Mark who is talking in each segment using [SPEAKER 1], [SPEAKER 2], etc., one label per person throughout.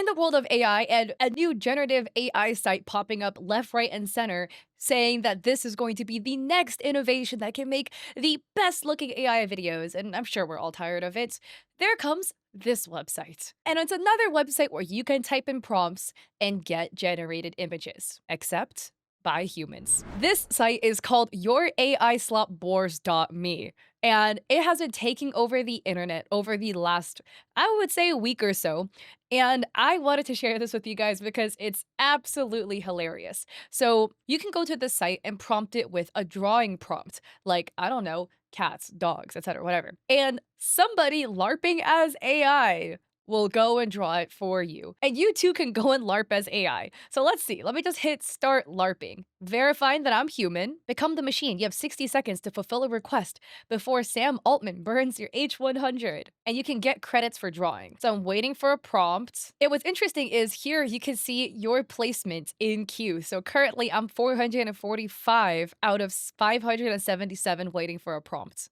[SPEAKER 1] In the world of AI and a new generative AI site popping up left, right, and center saying that this is going to be the next innovation that can make the best looking AI videos, and I'm sure we're all tired of it, there comes this website. And it's another website where you can type in prompts and get generated images, except by humans. This site is called YourAISlopBores.me, and it has been taking over the internet over the last, I would say, a week or so. And I wanted to share this with you guys because it's absolutely hilarious. So you can go to the site and prompt it with a drawing prompt, like, I don't know, cats, dogs, etc., whatever. And somebody LARPing as AI will go and draw it for you. And you too can go and LARP as AI. So let's see. Let me just hit start LARPing. Verifying that I'm human. Become the machine. You have 60 seconds to fulfill a request before Sam Altman burns your H100. And you can get credits for drawing. So I'm waiting for a prompt. And what's interesting is here you can see your placement in queue. So currently I'm 445 out of 577 waiting for a prompt.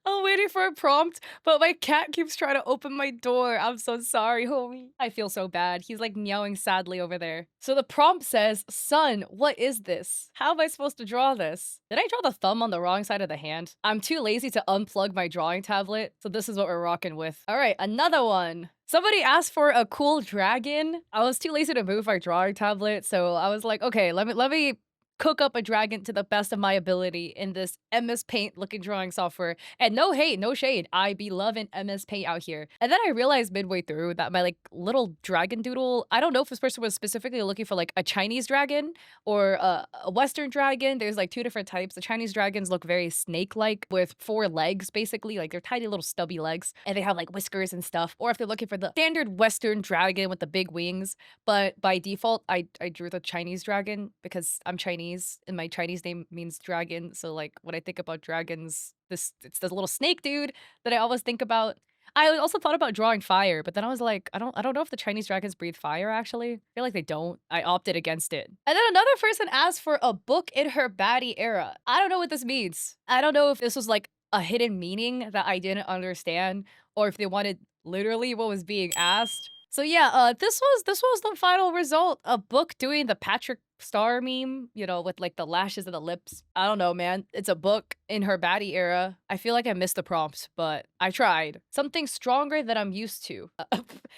[SPEAKER 1] I'm waiting for a prompt, but my cat keeps trying to open my door. I'm so sorry, homie. I feel so bad. He's like meowing sadly over there. So the prompt says, "Son, what is this? How am I supposed to draw this?" Did I draw the thumb on the wrong side of the hand? I'm too lazy to unplug my drawing tablet, so this is what we're rocking with. All right, another one. Somebody asked for a cool dragon. I was too lazy to move my drawing tablet, so I was like, okay, let me cook up a dragon to the best of my ability in this MS Paint looking drawing software. And no hate, no shade. I be loving MS Paint out here. And then I realized midway through that my like little dragon doodle, I don't know if this person was specifically looking for like a Chinese dragon or a Western dragon. There's like two different types. The Chinese dragons look very snake-like with 4 legs, basically. Like they're tiny little stubby legs and they have like whiskers and stuff. Or if they're looking for the standard Western dragon with the big wings. But by default, I drew the Chinese dragon because I'm Chinese and my Chinese name means dragon. So like when I think about dragons, it's the little snake dude that I always think about. I also thought about drawing fire, but then I was like, I don't know if the Chinese dragons breathe fire actually. I feel like they don't. I opted against it. And then another person asked for a book in her baddie era. I don't know what this means. I don't know if this was like a hidden meaning that I didn't understand or if they wanted literally what was being asked. So yeah, this was the final result. A book doing the Patrick Star meme, you know, with like the lashes and the lips. I don't know, man. It's a book in her baddie era. I feel like I missed the prompt, but I tried. Something stronger than I'm used to.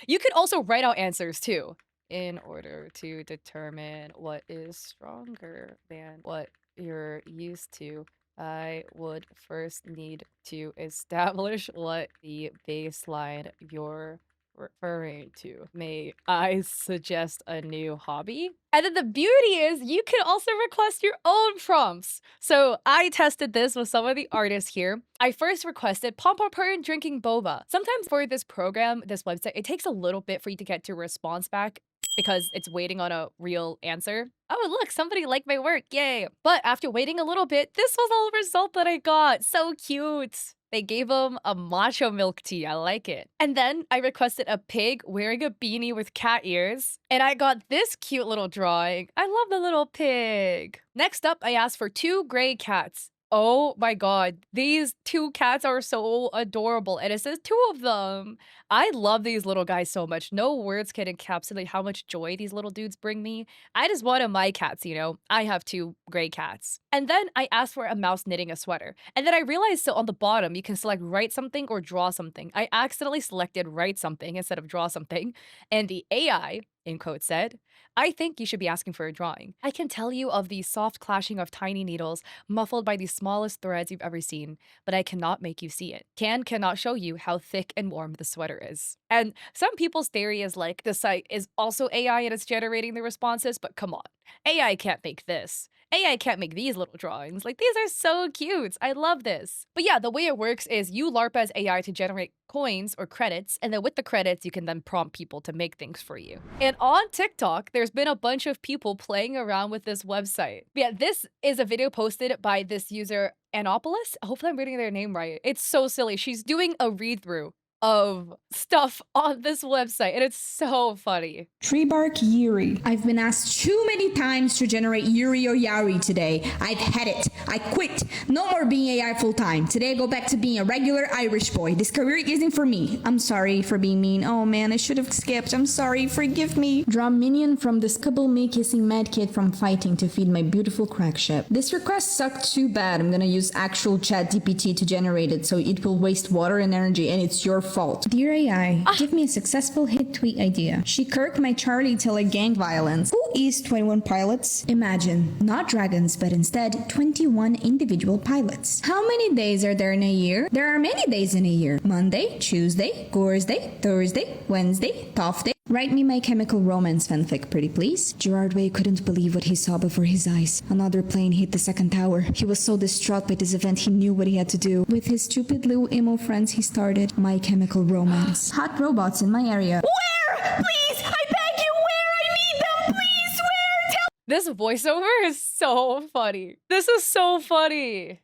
[SPEAKER 1] You could also write out answers too. In order to determine what is stronger than what you're used to, I would first need to establish what the baseline you're referring to. May I suggest a new hobby? And then the beauty is you can also request your own prompts. So I tested this with some of the artists here. I first requested Pom Pom Purr drinking boba. Sometimes for this program, this website, it takes a little bit for you to get to a response back because it's waiting on a real answer. Oh, look, somebody liked my work. Yay. But after waiting a little bit, this was the result that I got. So cute. They gave him a macho milk tea. I like it. And then I requested a pig wearing a beanie with cat ears. And I got this cute little drawing. I love the little pig. Next up, I asked for 2 gray cats. Oh my god, these 2 cats are so adorable, and it says 2 of them. I love these little guys so much. No words can encapsulate how much joy these little dudes bring me. I just wanted my cats, you know? I have 2 gray cats. And then I asked for a mouse knitting a sweater. And then I realized so on the bottom, you can select write something or draw something. I accidentally selected write something instead of draw something. And the AI, in quote, said, "I think you should be asking for a drawing. I can tell you of the soft clashing of tiny needles muffled by the smallest threads you've ever seen, but I cannot make you see it. Cannot show you how thick and warm the sweater is." And some people's theory is like the site is also AI and it's generating the responses, but come on. AI can't make this. AI can't make these little drawings. Like, these are so cute. I love this. But yeah, the way it works is you LARP as AI to generate coins or credits, and then with the credits, you can then prompt people to make things for you. And on TikTok, there's been a bunch of people playing around with this website. But yeah, this is a video posted by this user, Anopolis. Hopefully I'm reading their name right. It's so silly. She's doing a read-through of stuff on this website, and it's so funny.
[SPEAKER 2] Tree bark Yuri. I've been asked too many times to generate Yuri or Yauri today. I've had it. I quit. No more being AI full time. Today I go back to being a regular Irish boy. This career isn't for me. I'm sorry for being mean. Oh man, I should have skipped. I'm sorry. Forgive me. Draw minion from the Scubble Me kissing mad kid from fighting to feed my beautiful crack ship. This request sucked too bad. I'm gonna use actual chat GPT to generate it so it will waste water and energy, and it's your fault. Dear AI, give me a successful hit tweet idea. She kirked my Charlie till a gang violence. Who is 21 pilots? Imagine, not dragons, but instead 21 individual pilots. How many days are there in a year? There are many days in a year. Monday, Tuesday, Thursday, Thursday, Wednesday, Thursday. Write me my chemical romance fanfic, pretty please. Gerard Way couldn't believe what he saw before his eyes. Another plane hit the second tower. He was so distraught by this event he knew what he had to do. With his stupid little emo friends he started My Chemical Romance. Hot robots in my area. Where? Please, I beg you, where? I need them, please, where? Tell
[SPEAKER 1] This voiceover is so funny. This is so funny.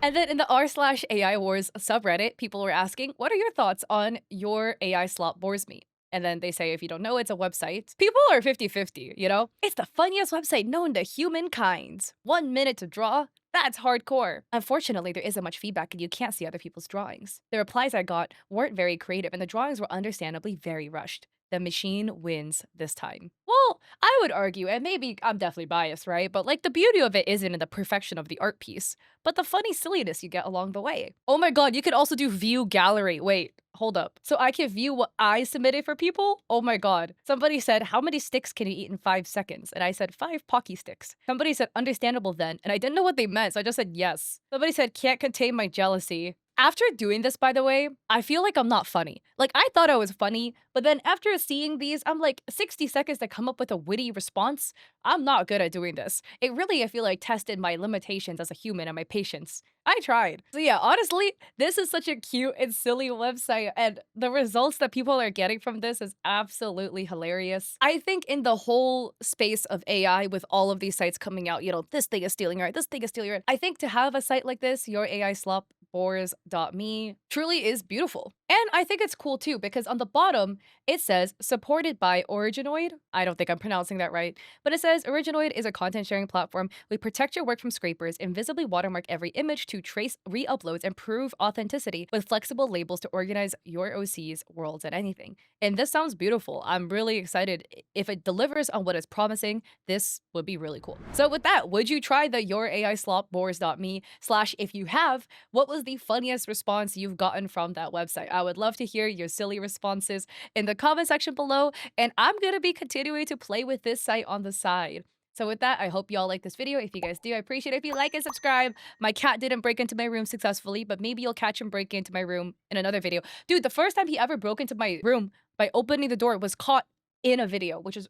[SPEAKER 1] And then in the r/AI Wars subreddit, people were asking, what are your thoughts on your AI slop bores me? And then they say, if you don't know, it's a website. People are 50-50, you know? It's the funniest website known to humankind. 1 minute to draw? That's hardcore. Unfortunately, there isn't much feedback and you can't see other people's drawings. The replies I got weren't very creative and the drawings were understandably very rushed. The machine wins this time. Well, I would argue, and maybe I'm definitely biased, right? But like the beauty of it isn't in the perfection of the art piece, but the funny silliness you get along the way. Oh my god, you could also do view gallery. Wait, hold up. So I can view what I submitted for people? Oh my god. Somebody said, how many sticks can you eat in 5 seconds? And I said, 5 Pocky sticks. Somebody said, understandable then. And I didn't know what they meant, so I just said yes. Somebody said, can't contain my jealousy. After doing this, by the way, I feel like I'm not funny. Like, I thought I was funny, but then after seeing these, I'm like, 60 seconds to come up with a witty response? I'm not good at doing this. It really, I feel like, tested my limitations as a human and my patience. I tried. So yeah, honestly, this is such a cute and silly website, and the results that people are getting from this is absolutely hilarious. I think in the whole space of AI with all of these sites coming out, you know, this thing is stealing art, this thing is stealing art. I think to have a site like this, your AI slop, bores.me, truly is beautiful. And I think it's cool too, because on the bottom, it says supported by Originoid. I don't think I'm pronouncing that right, but it says Originoid is a content sharing platform. We protect your work from scrapers, invisibly watermark every image to trace re-uploads and prove authenticity with flexible labels to organize your OCs, worlds, and anything. And this sounds beautiful. I'm really excited. If it delivers on what it's promising, this would be really cool. So with that, would you try the Your AI Slop bores.me / if you have, what was the funniest response you've gotten from that website? I would love to hear your silly responses in the comment section below, and I'm gonna be continuing to play with this site on the side. So with that, I hope y'all like this video. If you guys do, I appreciate it if you like and subscribe. My cat didn't break into my room successfully, but maybe you'll catch him breaking into my room in another video. Dude, the first time he ever broke into my room by opening the door was caught in a video, which is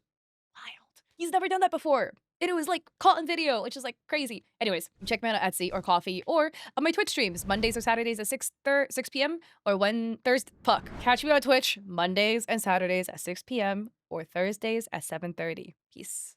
[SPEAKER 1] wild. He's never done that before. And it was like caught in video, which is like crazy. Anyways, check me out at Etsy or Coffee or on my Twitch streams, Mondays or Saturdays at 6 p.m. or catch me on Twitch Mondays and Saturdays at 6 p.m. or Thursdays at 7:30. Peace.